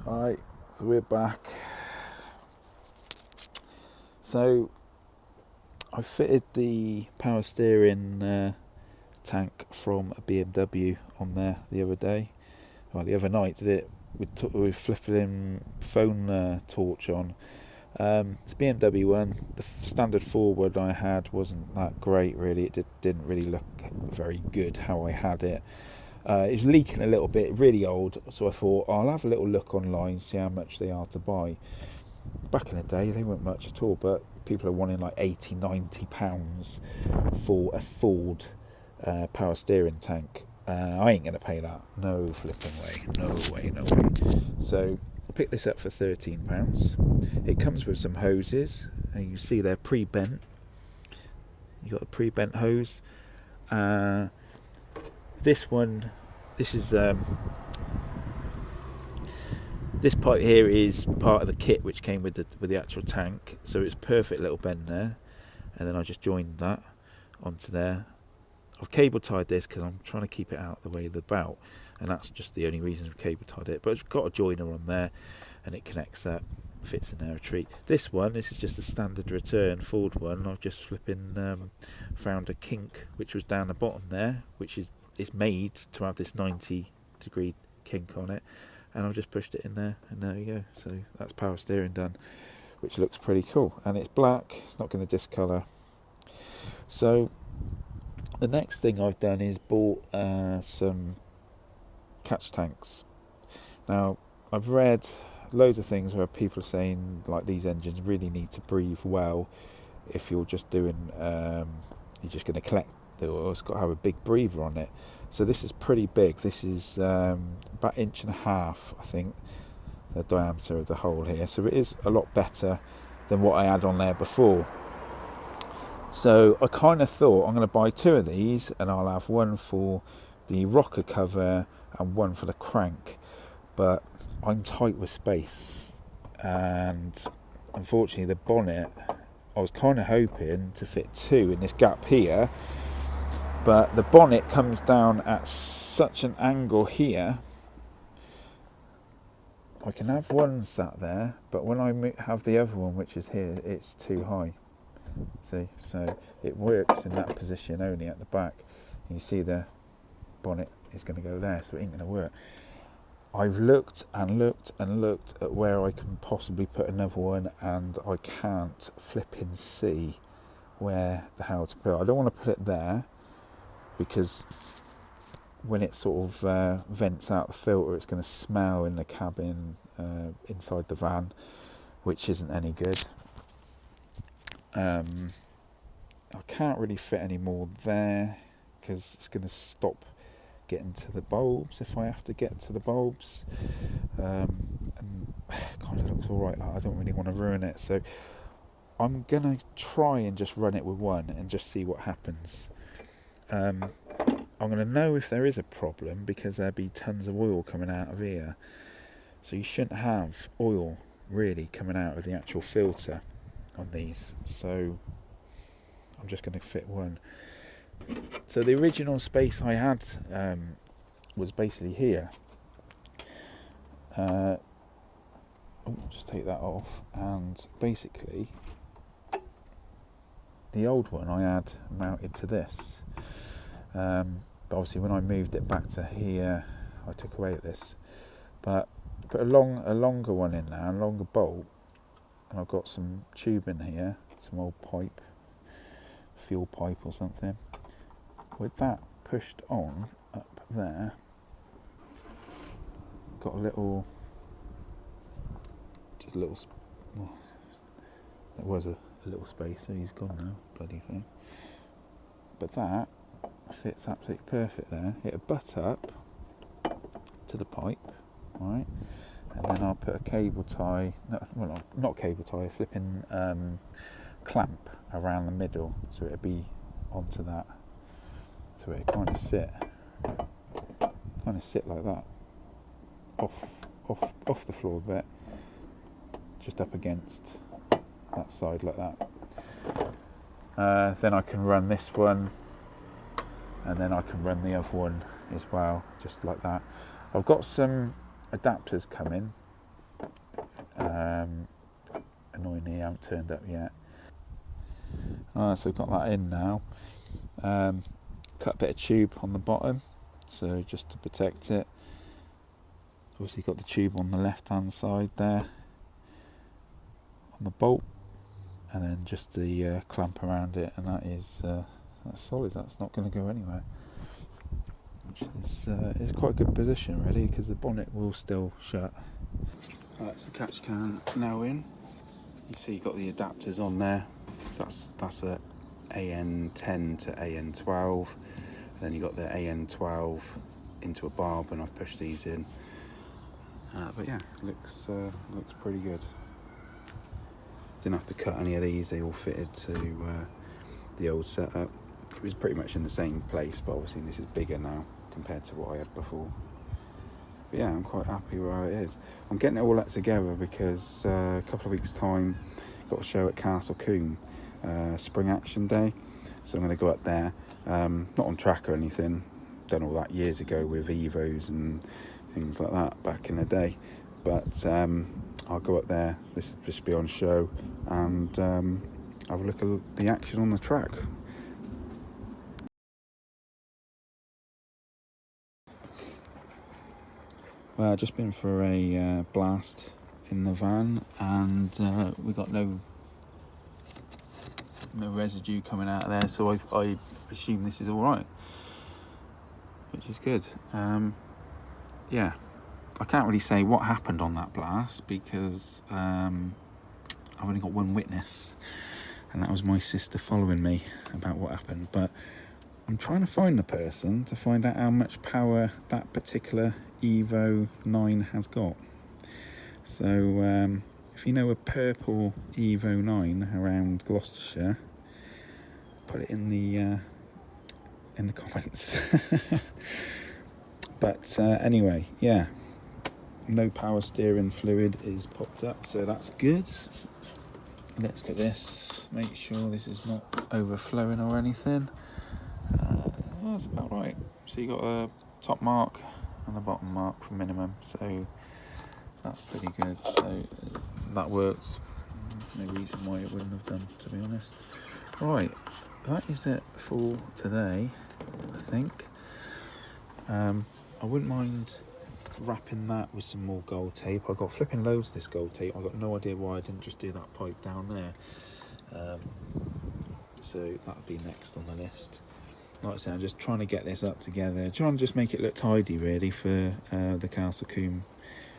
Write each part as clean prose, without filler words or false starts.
Alright, so we're back. So I fitted the power steering tank from a BMW on there the other day. Well, the other night did it with flipping phone torch on. It's a BMW one. The standard forward I had wasn't that great really. It didn't really look very good how I had it. It was leaking a little bit, really old, so I thought I'll have a little look online, see how much they are to buy. Back in the day they weren't much at all, but people are wanting like £80-90 for a Ford power steering tank. I ain't going to pay that, no flipping way, no way. So I picked this up for £13. It comes with some hoses, and you see they're pre-bent. You got a pre-bent hose. This pipe here is part of the kit which came with the actual tank, so it's perfect little bend there, and then I just joined that onto there. I've cable tied this because I'm trying to keep it out of the way of the bout, and that's just the only reason I've cable tied it, but it's got a joiner on there and it connects that, fits in there a treat. This is just a standard return Ford one. I've just found a kink which was down the bottom there, which is made to have this 90-degree kink on it, and I've just pushed it in there, and there you go. So that's power steering done, which looks pretty cool, and it's black, it's not going to discolour. So the next thing I've done is bought some catch tanks. Now I've read loads of things where people are saying like these engines really need to breathe well. If you're just doing you're just going to collect the oil, it's got to have a big breather on it. So this is pretty big. This is about 1.5 inches, I think, the diameter of the hole here. So it is a lot better than what I had on there before. So I kind of thought I'm going to buy 2 of these, and I'll have one for the rocker cover and one for the crank. But I'm tight with space, and unfortunately the bonnet, I was kind of hoping to fit 2 in this gap here, but the bonnet comes down at such an angle here. I can have one sat there, but when I have the other one, which is here, it's too high. See, so it works in that position only at the back. And you see the bonnet is going to go there, so it ain't going to work. I've looked and looked and looked at where I can possibly put another one, and I can't flipping see where the hell to put it. I don't want to put it there, because when it sort of vents out the filter, it's going to smell in the cabin inside the van, which isn't any good. I can't really fit any more there because it's going to stop getting to the bulbs if I have to get to the bulbs, and kind of looks alright. I don't really want to ruin it, so I'm going to try and just run it with one and just see what happens. I'm going to know if there is a problem because there'll be tons of oil coming out of here, so you shouldn't have oil really coming out of the actual filter on these, so I'm just going to fit one. So the original space I had was basically here. Just take that off, and basically the old one I had mounted to this, but obviously when I moved it back to here I took away this, but put a longer one in now, a longer bolt, and I've got some tube in here, some old pipe, fuel pipe or something. With that pushed on up there, got a little, well, there was a little space, so he's gone now, bloody thing. But that fits absolutely perfect there. It'll butt up to the pipe, right? And then I'll put a cable tie, not cable tie, a flipping clamp around the middle, so it'll be onto that. So it kind of sit like that, off the floor a bit, just up against that side like that. Then I can run this one, and then I can run the other one as well, just like that. I've got some adapters coming Annoyingly, they haven't turned up yet. So we've got that in now. Cut a bit of tube on the bottom, so just to protect it. Obviously got the tube on the left hand side there on the bolt, and then just the clamp around it, and that's solid. That's not going to go anywhere, which is quite a good position really, because the bonnet will still shut. That's the catch can now in. You see you've got the adapters on there, so that's a AN10 to AN12, and then you've got the AN12 into a barb, and I've pushed these in. But yeah, looks pretty good. Didn't have to cut any of these, they all fitted to the old setup. It was pretty much in the same place, but obviously this is bigger now compared to what I had before. But yeah, I'm quite happy where it is. I'm getting it all that together because a couple of weeks time, got a show at Castle Combe, Spring Action Day. So I'm going to go up there, not on track or anything, done all that years ago with Evos and things like that back in the day. But I'll go up there, this will just be on show, and have a look at the action on the track. Well, I've just been for a blast in the van, and we got no residue coming out of there, so I assume this is all right, which is good. Yeah, I can't really say what happened on that blast because I've only got one witness, and that was my sister following me about what happened. But I'm trying to find the person to find out how much power that particular Evo 9 has got. So if you know a purple Evo 9 around Gloucestershire, put it in the comments. But anyway, yeah, no power steering fluid is popped up, so that's good. Let's get this, make sure this is not overflowing or anything. That's about right. So you got a top mark and a bottom mark for minimum, so that's pretty good. So that works. No reason why it wouldn't have done, to be honest. Right, that is it for today, I think. I wouldn't mind wrapping that with some more gold tape. I got flipping loads of this gold tape. I got no idea why I didn't just do that pipe down there. So that'll be next on the list. Like I said, I'm just trying to get this up together, trying to just make it look tidy really for the Castle Combe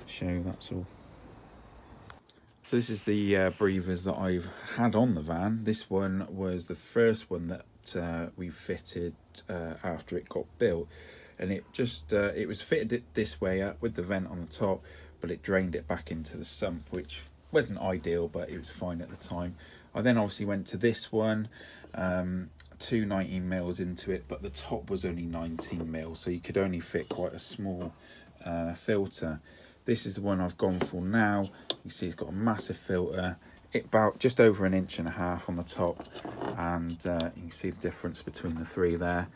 show, that's all. So this is the breathers that I've had on the van. This one was the first one that we fitted after it got built, and it just it was fitted it this way up with the vent on the top, but it drained it back into the sump, which wasn't ideal, but it was fine at the time. I then obviously went to this one, 2 19 mils into it, but the top was only 19 mil, so you could only fit quite a small filter. This is the one I've gone for now. You see it's got a massive filter, it about just over 1.5 inches on the top, and you can see the difference between the three there.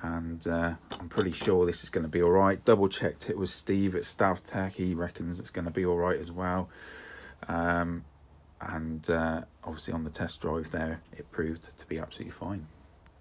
And I'm pretty sure this is going to be all right. Double checked it with Steve at Stavtech. He reckons it's going to be all right as well. And obviously on the test drive there, it proved to be absolutely fine.